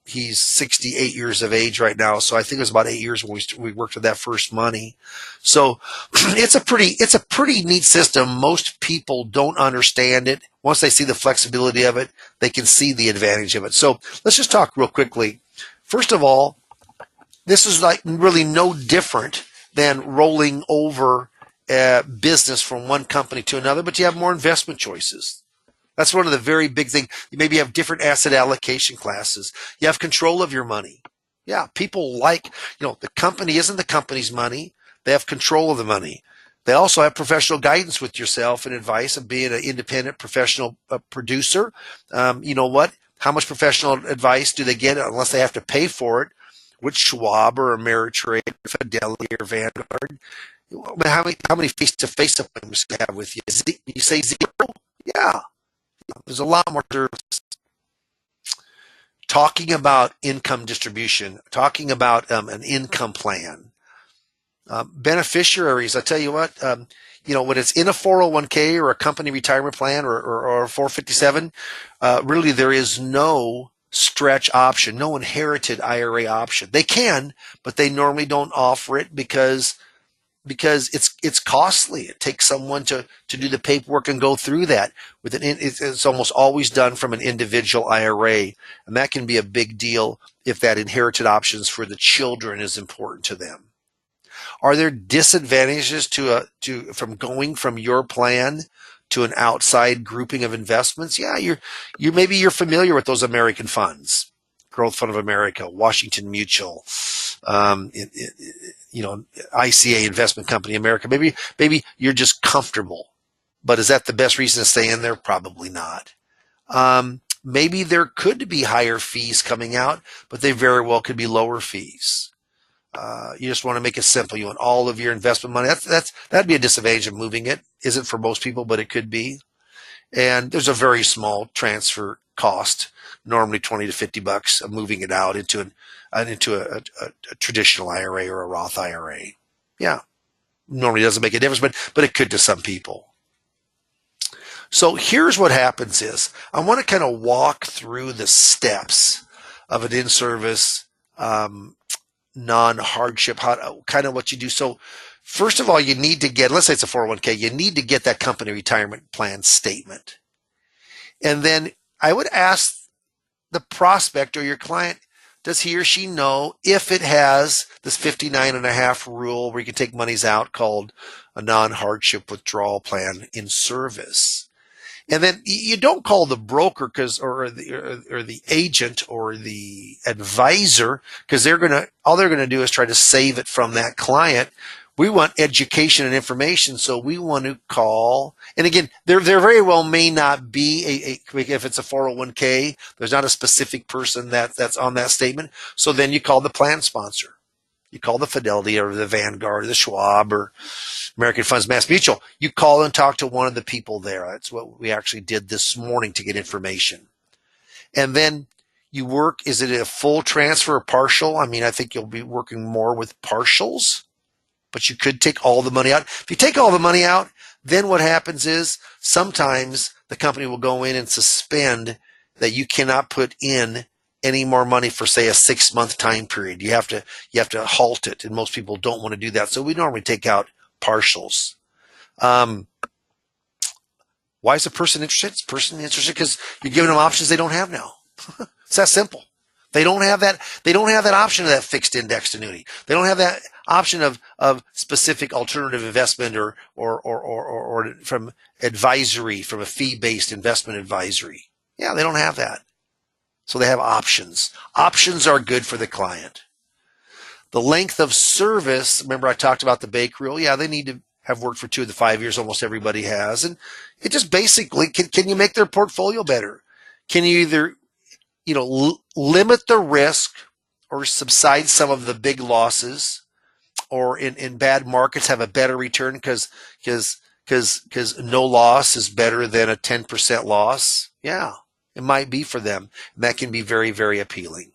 He's 68 years of age right now, so I think it was about 8 years when we worked with that first money. So it's a pretty neat system. Most people don't understand it. Once they see the flexibility of it, they can see the advantage of it. So let's just talk real quickly. First of all, this is like really no different than rolling over business from one company to another, but you have more investment choices. That's one of the very big things. Maybe you have different asset allocation classes. You have control of your money. Yeah, people like, the company isn't the company's money. They have control of the money. They also have professional guidance with yourself and advice of being an independent professional producer. You know what? How much professional advice do they get unless they have to pay for it? With Schwab or Ameritrade, Fidelity or Vanguard? How many face-to-face appointments do you have with you? You say 0? Yeah. There's a lot more service. Talking about income distribution, talking about an income plan. Beneficiaries, I tell you what, when it's in a 401k or a company retirement plan or a 457, really there is no stretch option, no inherited IRA option. They can, but they normally don't offer it because it's costly. It takes someone to do the paperwork and go through that. It's almost always done from an individual IRA, and that can be a big deal if that inherited options for the children is important to them. Are there disadvantages from going from your plan to an outside grouping of investments? Yeah, maybe you're familiar with those American funds, Growth Fund of America, Washington Mutual, ICA Investment Company America. Maybe you're just comfortable, but is that the best reason to stay in there? Probably not. Maybe there could be higher fees coming out, but they very well could be lower fees. You just want to make it simple. You want all of your investment money. That'd be a disadvantage of moving it. Isn't for most people, but it could be. And there's a very small transfer cost, normally $20 to $50 of moving it out into a traditional IRA or a Roth IRA. Yeah, normally doesn't make a difference, but it could to some people. So here's what happens is I want to kind of walk through the steps of an in-service non-hardship, kind of what you do. So first of all, you need to get, let's say it's a 401k, you need to get that company retirement plan statement. And then I would ask the prospect or your client, does he or she know if it has this 59.5 rule where you can take monies out called a non-hardship withdrawal plan in service? And then you don't call the broker or the agent or the advisor, because all they're gonna do is try to save it from that client. We want education and information, so we want to call. And again, there very well may not be if it's a 401k, there's not a specific person that's on that statement. So then you call the plan sponsor. You call the Fidelity or the Vanguard or the Schwab or American Funds Mass Mutual. You call and talk to one of the people there. That's what we actually did this morning to get information. And then you work, is it a full transfer or partial? I mean, I think you'll be working more with partials, but you could take all the money out. If you take all the money out, then what happens is sometimes the company will go in and suspend that you cannot put in any more money for, say, a 6-month time period. You have to halt it, and most people don't want to do that. So we normally take out partials. Why is a person interested? It's a person interested because you're giving them options they don't have now. It's that simple. They don't have that. They don't have that option of that fixed indexed annuity. They don't have that option of specific alternative investment or from advisory, from a fee-based investment advisory. Yeah, they don't have that. So they have options. Options are good for the client. The length of service, remember I talked about the Bake Rule? Yeah, they need to have worked for 2 of the 5 years. Almost everybody has. And it just basically, can you make their portfolio better? Can you either limit the risk or subside some of the big losses, or in bad markets have a better return because no loss is better than a 10% loss? Yeah, it might be for them. And that can be very, very appealing.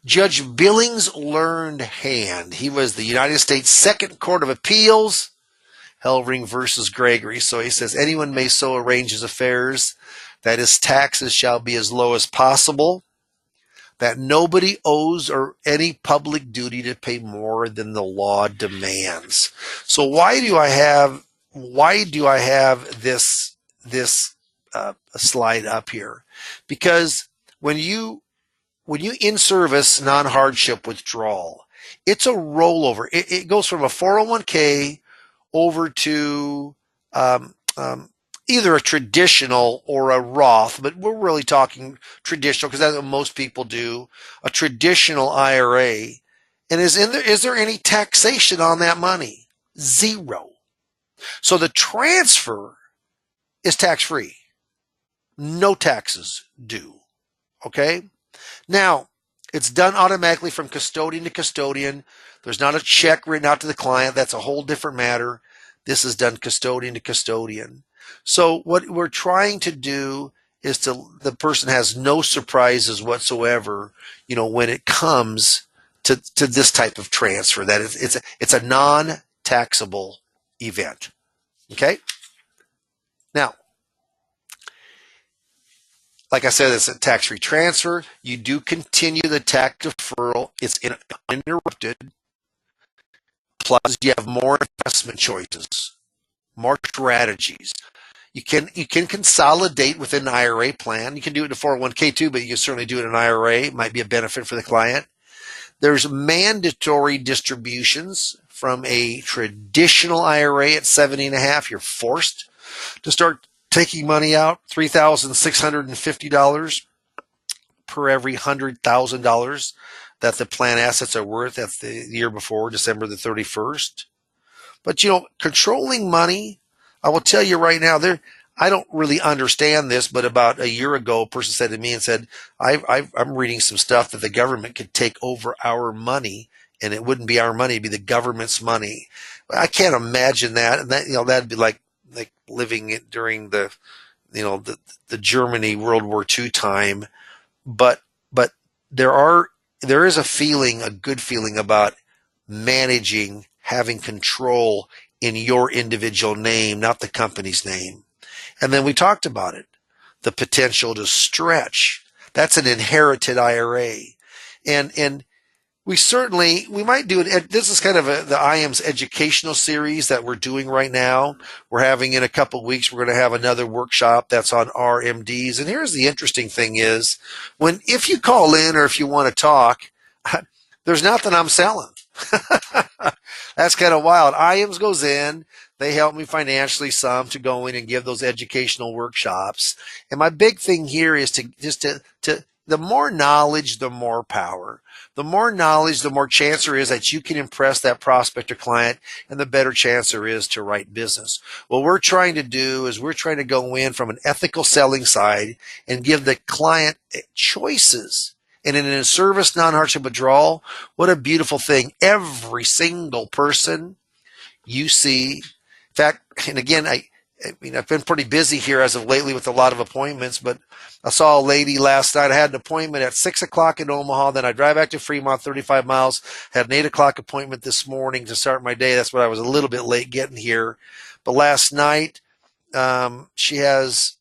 Judge Billings learned hand. He was the United States Second Court of Appeals, Hellring versus Gregory. So he says, anyone may so arrange his affairs that his taxes shall be as low as possible, that nobody owes or any public duty to pay more than the law demands. So why do I have this slide up here? Because when you in-service non-hardship withdrawal, it's a rollover. It goes from a 401k over to either a traditional or a Roth, but we're really talking traditional because that's what most people do, a traditional IRA. And is there any taxation on that money? Zero. So the transfer is tax-free. No taxes due. Okay? Now, it's done automatically from custodian to custodian. There's not a check written out to the client. That's a whole different matter. This is done custodian to custodian. So what we're trying to do is the person has no surprises whatsoever, when it comes to this type of transfer. That it's a non-taxable event. Okay? Now, like I said, it's a tax-free transfer. You do continue the tax deferral. It's uninterrupted. Plus, you have more investment choices, more strategies. You can consolidate within an IRA plan. You can do it in a 401k too, but you can certainly do it in an IRA. It might be a benefit for the client. There's mandatory distributions from a traditional IRA at 70.5. You're forced to start taking money out, $3,650 per every $100,000 that the plan assets are worth at the year before December the 31st. But controlling money, I will tell you right now, I don't really understand this, but about a year ago, a person said to me and said, I'm reading some stuff that the government could take over our money, and it wouldn't be our money, it'd be the government's money. I can't imagine that. And that, that'd be like living it during the Germany World War II time. But there is a good feeling about managing, having control in your individual name, not the company's name. And then we talked about it, the potential to stretch. That's an inherited IRA. And we might do it. This is kind of the IAMS educational series that we're doing right now. We're having in a couple of weeks, we're going to have another workshop that's on RMDs. And here's the interesting thing is, if you call in or if you want to talk, there's nothing I'm selling. That's kind of wild. IAMS goes in. They help me financially some to go in and give those educational workshops. And my big thing here is to the more knowledge, the more power. The more knowledge, the more chance there is that you can impress that prospect or client, and the better chance there is to write business. What we're trying to do is we're trying to go in from an ethical selling side and give the client choices. And in a service non-hardship withdrawal, what a beautiful thing. Every single person you see, in fact, and again, I've been pretty busy here as of lately with a lot of appointments, but I saw a lady last night. I had an appointment at 6 o'clock in Omaha. Then I drive back to Fremont, 35 miles. Had an 8 o'clock appointment this morning to start my day. That's why I was a little bit late getting here. But last night, she has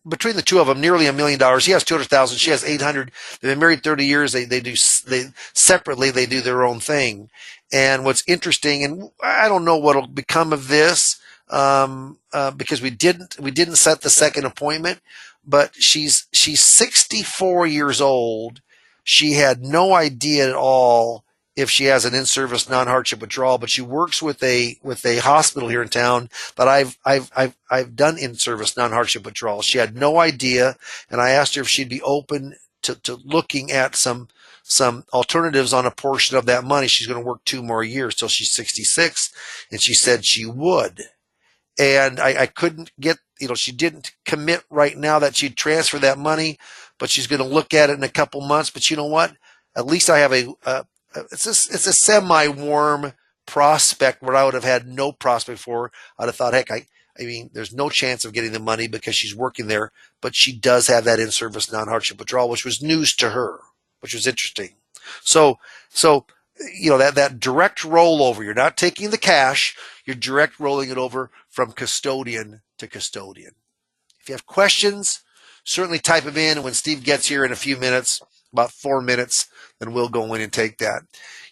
between the two of them, nearly $1 million. He has $200,000. She has $800,000. They've been married 30 years. They separately do their own thing. And what's interesting, and I don't know what'll become of this, because we didn't set the second appointment. But she's 64 years old. She had no idea at all if she has an in-service non-hardship withdrawal, but she works with a hospital here in town that I've done in-service non-hardship withdrawals. She had no idea, and I asked her if she'd be open to looking at some alternatives on a portion of that money. She's going to work 2 more years till she's 66, and she said she would. And I couldn't get, she didn't commit right now that she'd transfer that money, but she's going to look at it in a couple months. But you know what? At least I have it's a semi-warm prospect where I would have had no prospect for. I'd have thought, heck, I mean, there's no chance of getting the money because she's working there, but she does have that in-service non-hardship withdrawal, which was news to her, which was interesting. So that direct rollover, you're not taking the cash, you're direct rolling it over from custodian to custodian. If you have questions, certainly type them in, and when Steve gets here in a few minutes, about 4 minutes, then we'll go in and take that.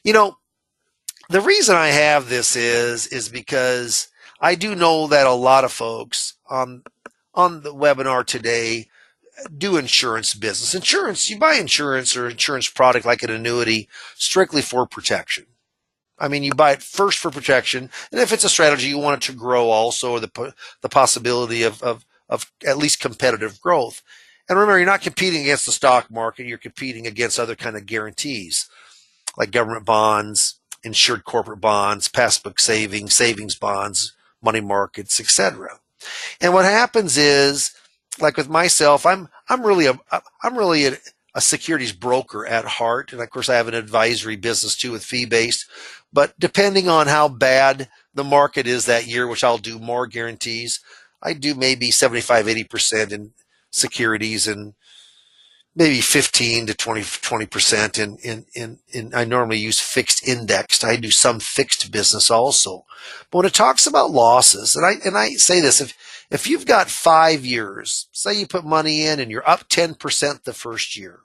The reason I have this is because I do know that a lot of folks on the webinar today do insurance business. Insurance, you buy insurance or insurance product like an annuity strictly for protection. I mean, you buy it first for protection, and if it's a strategy, you want it to grow also, or the possibility of at least competitive growth. And remember, you're not competing against the stock market, you're competing against other kind of guarantees like government bonds, insured corporate bonds, passbook savings, savings bonds, money markets, etc. And what happens is, like with myself, I'm really a securities broker at heart, and of course I have an advisory business too with fee-based. But depending on how bad the market is that year, which I'll do more guarantees, I do maybe 75-80% in securities and maybe 15 to 20% in I normally use fixed indexed. I do some fixed business also. But when it talks about losses, and I say this, if you've got 5 years, say you put money in and you're up 10% the first year,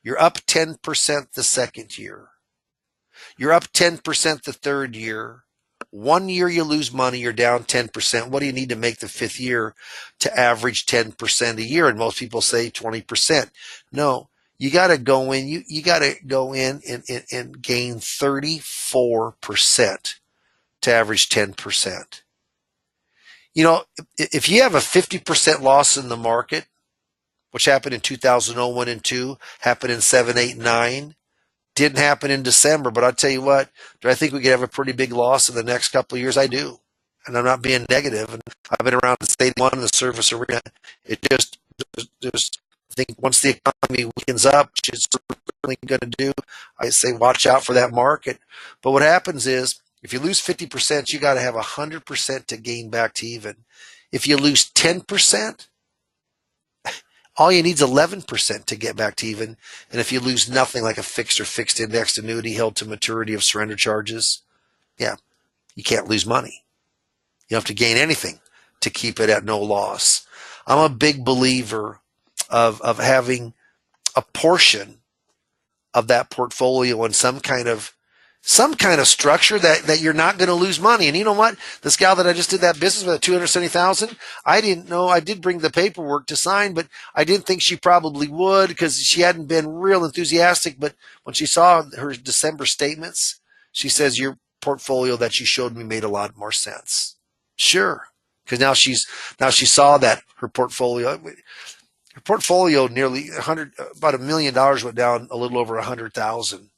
you're up 10% the second year, you're up 10% the third year, 1 year you lose money, you're down 10%. What do you need to make the 5th year to average 10% a year? And most people say 20%. No, you got to go in. You got to go in and gain 34% to average 10%. If you have a 50% loss in the market, which happened in 2001 and 2, happened in 7, 8, 9, didn't happen in December, but I'll tell you what, do I think we could have a pretty big loss in the next couple of years? I do. And I'm not being negative. And I've been around the state one in the service arena. It just I think once the economy weakens up, which it's certainly going to do, I say watch out for that market. But what happens is, if you lose 50%, you got to have 100% to gain back to even. If you lose 10%, all you need is 11% to get back to even. And if you lose nothing, like a fixed or fixed indexed annuity held to maturity of surrender charges, yeah, you can't lose money. You don't have to gain anything to keep it at no loss. I'm a big believer of having a portion of that portfolio in some kind of structure that you're not going to lose money. And you know what? This gal that I just did that business with at $270,000, I didn't know. I did bring the paperwork to sign, but I didn't think she probably would because she hadn't been real enthusiastic. But when she saw her December statements, she says, your portfolio that you showed me made a lot more sense. Sure. Because now she saw that her portfolio nearly about $1 million went down a little over 100,000.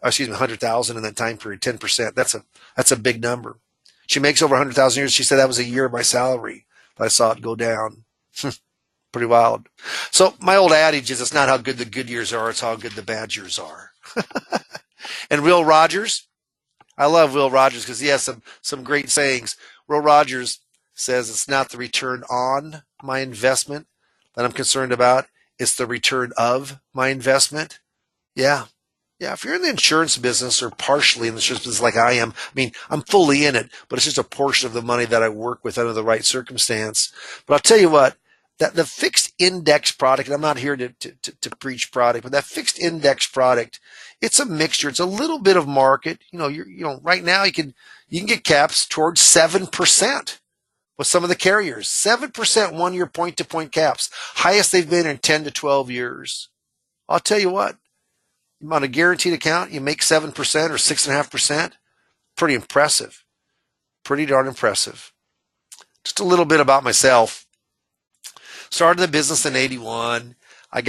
100,000 in that time period, 10%. That's a big number. She makes over 100,000 a year. She said that was a year of my salary. But I saw it go down. Pretty wild. So my old adage is, it's not how good the good years are, it's how good the bad years are. And Will Rogers, I love Will Rogers because he has some great sayings. Will Rogers says, it's not the return on my investment that I'm concerned about, it's the return of my investment. Yeah. Yeah, if you're in the insurance business or partially in the insurance business like I am, I mean, I'm fully in it, but it's just a portion of the money that I work with under the right circumstance. But I'll tell you what, that the fixed index product, and I'm not here to preach product, but that fixed index product, it's a mixture. It's a little bit of market. Right now you can get caps towards 7% with some of the carriers. 7% 1-year point-to-point caps, highest they've been in 10 to 12 years. I'll tell you what, on a guaranteed account, you make 7% or 6.5%. Pretty impressive. Pretty darn impressive. Just a little bit about myself. Started the business in 81. I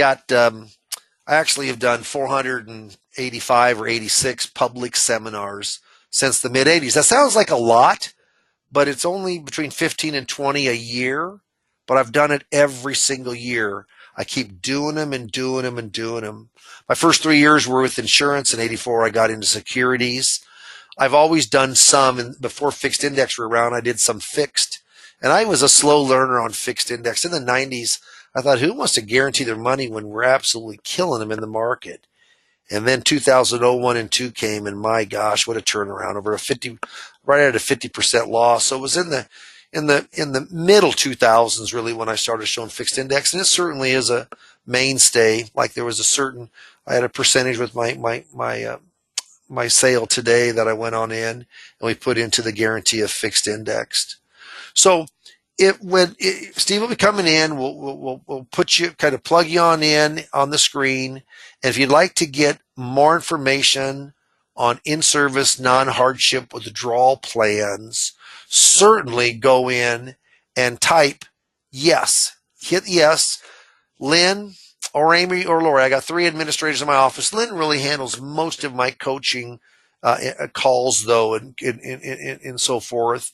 actually have done 485 or 86 public seminars since the mid 80s. That sounds like a lot, but it's only between 15 and 20 a year. But I've done it every single year. I keep doing them and doing them and doing them. My first 3 years were with insurance. In 84, I got into securities. I've always done some, and before fixed index were around, I did some fixed. And I was a slow learner on fixed index. In the 90s, I thought, who wants to guarantee their money when we're absolutely killing them in the market? And then 2001 and 2 came, and my gosh, what a turnaround! Right at a 50% loss. So it was in the middle 2000s really when I started showing fixed index, and it certainly is a mainstay. Like I had a percentage with my sale today that I went on in, and we put into the guarantee of fixed indexed. So Steve will be coming in. We'll put you, kind of plug you on in on the screen. And if you'd like to get more information on in-service non-hardship withdrawal plans, certainly go in and type yes. Hit yes. Lynn or Amy or Lori. I got 3 administrators in my office. Lynn really handles most of my coaching calls, though, and so forth.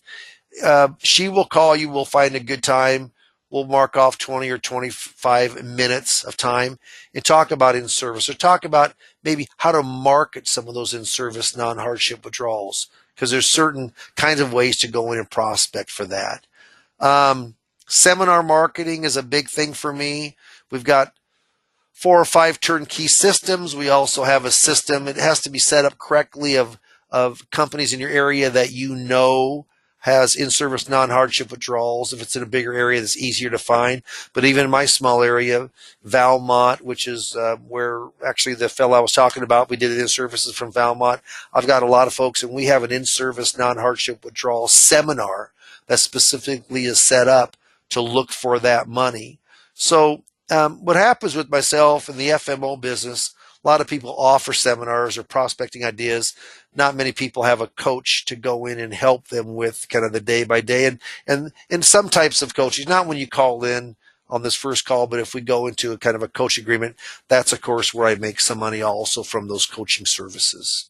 She will call you. We'll find a good time. We'll mark off 20 or 25 minutes of time and talk about in-service, or talk about maybe how to market some of those in-service non-hardship withdrawals, because there's certain kinds of ways to go in and prospect for that. Seminar marketing is a big thing for me. We've got 4 or 5 turnkey systems. We also have a system. It has to be set up correctly of companies in your area that has in-service non-hardship withdrawals. If it's in a bigger area, that's easier to find. But even in my small area, Valmont, which is where actually the fellow I was talking about, we did it in-services from Valmont. I've got a lot of folks, and we have an in-service non-hardship withdrawal seminar that specifically is set up to look for that money. So what happens with myself and the FMO business, a lot of people offer seminars or prospecting ideas. Not many people have a coach to go in and help them with kind of the day by day. And some types of coaching, not when you call in on this first call, but if we go into a kind of a coach agreement, that's of course where I make some money also from those coaching services.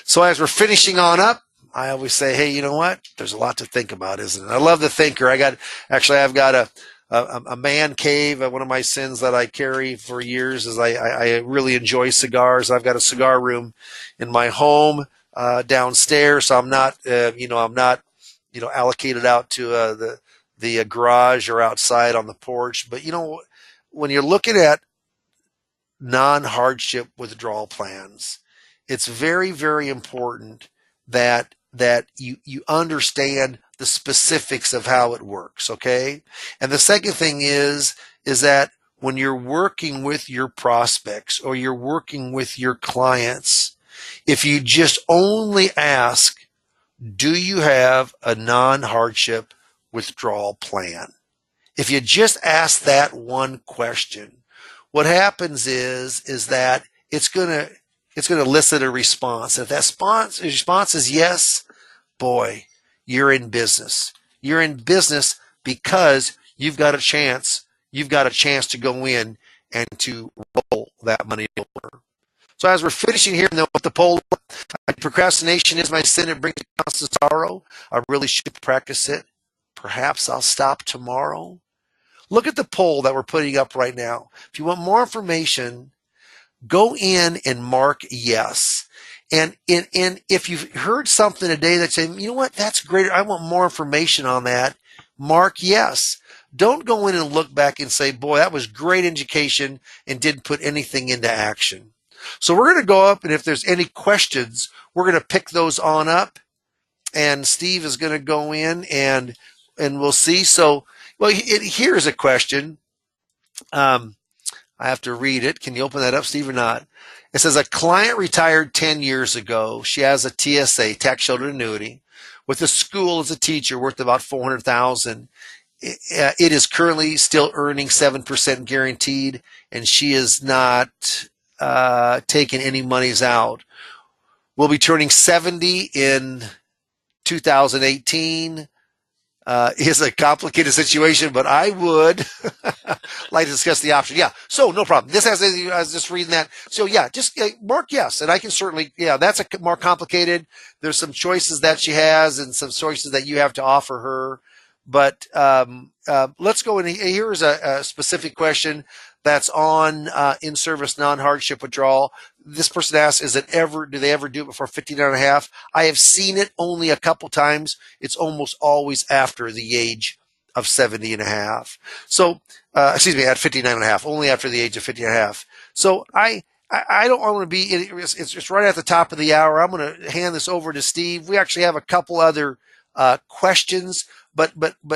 So as we're finishing on up, I always say, hey, you know what? There's a lot to think about, isn't it? I love the thinker. I've got a man cave. One of my sins that I carry for years is I really enjoy cigars. I've got a cigar room in my home downstairs, so I'm not allocated out to the garage or outside on the porch. But when you're looking at non-hardship withdrawal plans, it's very, very important that you understand the specifics of how it works, okay? And the second thing is that when you're working with your prospects or you're working with your clients, if you just only ask, do you have a non-hardship withdrawal plan? If you just ask that one question, what happens is that it's going to elicit a response. If that response is yes, boy, you're in business. You're in business because you've got a chance. You've got a chance to go in and to roll that money over. So as we're finishing here with the poll, procrastination is my sin. It brings constant sorrow. I really should practice it. Perhaps I'll stop tomorrow. Look at the poll that we're putting up right now. If you want more information, go in and mark yes. And if you've heard something today that's saying, you know what, that's great, I want more information on that, mark yes. Don't go in and look back and say, boy, that was great education and didn't put anything into action. So we're going to go up, and if there's any questions, we're going to pick those on up, and Steve is going to go in and we'll see. So Well, here's a question. I have to read it. Can you open that up, Steve, or not? It says a client retired 10 years ago. She has a TSA, tax sheltered annuity, with a school as a teacher worth about $400,000. It is currently still earning 7% guaranteed, and she is not taking any monies out. We'll be turning 70 in 2018. Is a complicated situation, but I would like to discuss the option. Yeah, so no problem. This has, I was just reading that. So yeah, just mark yes, and I can certainly, yeah, that's a more complicated. There's some choices that she has and some choices that you have to offer her. But let's go in. Here's a specific question that's on in-service non-hardship withdrawal. This person asks, do they ever do it before 59.5? I have seen it only a couple times. It's almost always after the age of 70.5. So, excuse me, at 59.5, only after the age of 50.5. So I don't want to be, it's right at the top of the hour. I'm going to hand this over to Steve. We actually have a couple other questions, but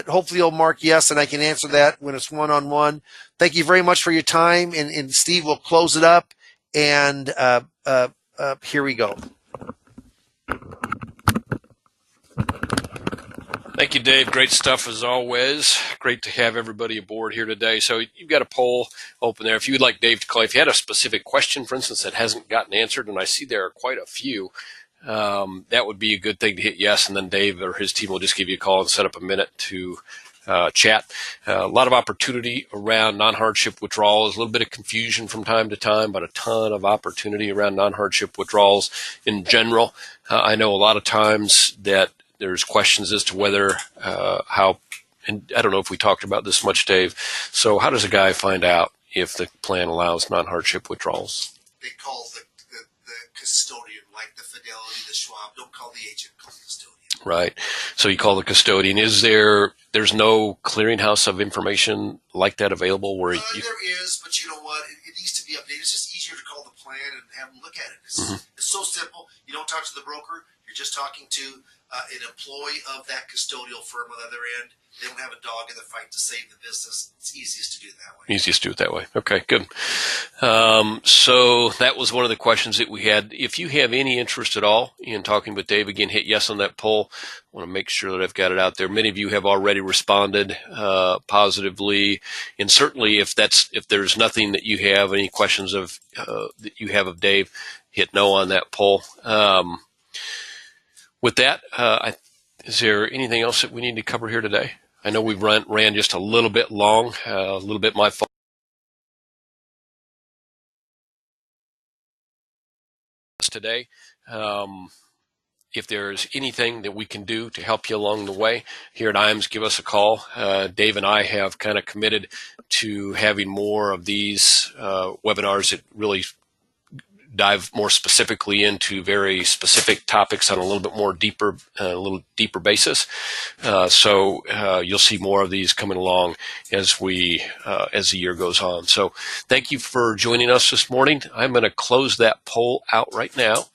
hopefully you'll mark yes, and I can answer that when it's one-on-one. Thank you very much for your time, and Steve will close it up, and here we go. Thank you, Dave. Great stuff as always. Great to have everybody aboard here today. So you've got a poll open there. If you would like Dave to call, if you had a specific question, for instance, that hasn't gotten answered, and I see there are quite a few, that would be a good thing to hit yes, and then Dave or his team will just give you a call and set up a minute to chat. A lot of opportunity around non-hardship withdrawals, a little bit of confusion from time to time, but a ton of opportunity around non-hardship withdrawals in general. I know a lot of times that there's questions as to whether how, and I don't know if we talked about this much, Dave. So how does a guy find out if the plan allows non-hardship withdrawals? They call the custodian, like the Fidelity, the Schwab. Don't call the agent, call the custodian. Right. So you call the custodian. There's no clearinghouse of information like that available where there is, but you know what? It needs to be updated. It's just easier to call the plan and have them look at it. It's so simple. You don't talk to the broker. You're just talking to an employee of that custodial firm on the other end. They don't have a dog in the fight to save the business. It's easiest to do it that way. Easiest to do it that way. Okay, good. So that was one of the questions that we had. If you have any interest at all in talking with Dave, again, hit yes on that poll. I want to make sure that I've got it out there. Many of you have already responded positively, and certainly if there's nothing that you have, any questions of that you have of Dave, hit no on that poll. With that, is there anything else that we need to cover here today? I know we ran just a little bit long, a little bit my fault today. If there's anything that we can do to help you along the way here at IAMS, give us a call. Dave and I have kind of committed to having more of these webinars that really dive more specifically into very specific topics on a little bit more deeper basis. So you'll see more of these coming along as the year goes on. So thank you for joining us this morning. I'm going to close that poll out right now.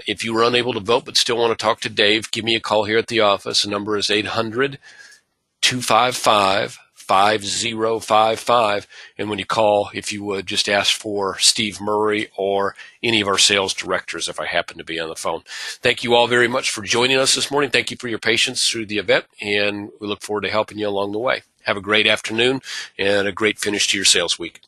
If you were unable to vote but still want to talk to Dave, give me a call here at the office. The number is 800-255-5055. And when you call, if you would, just ask for Steve Murray or any of our sales directors if I happen to be on the phone. Thank you all very much for joining us this morning. Thank you for your patience through the event, and we look forward to helping you along the way. Have a great afternoon and a great finish to your sales week.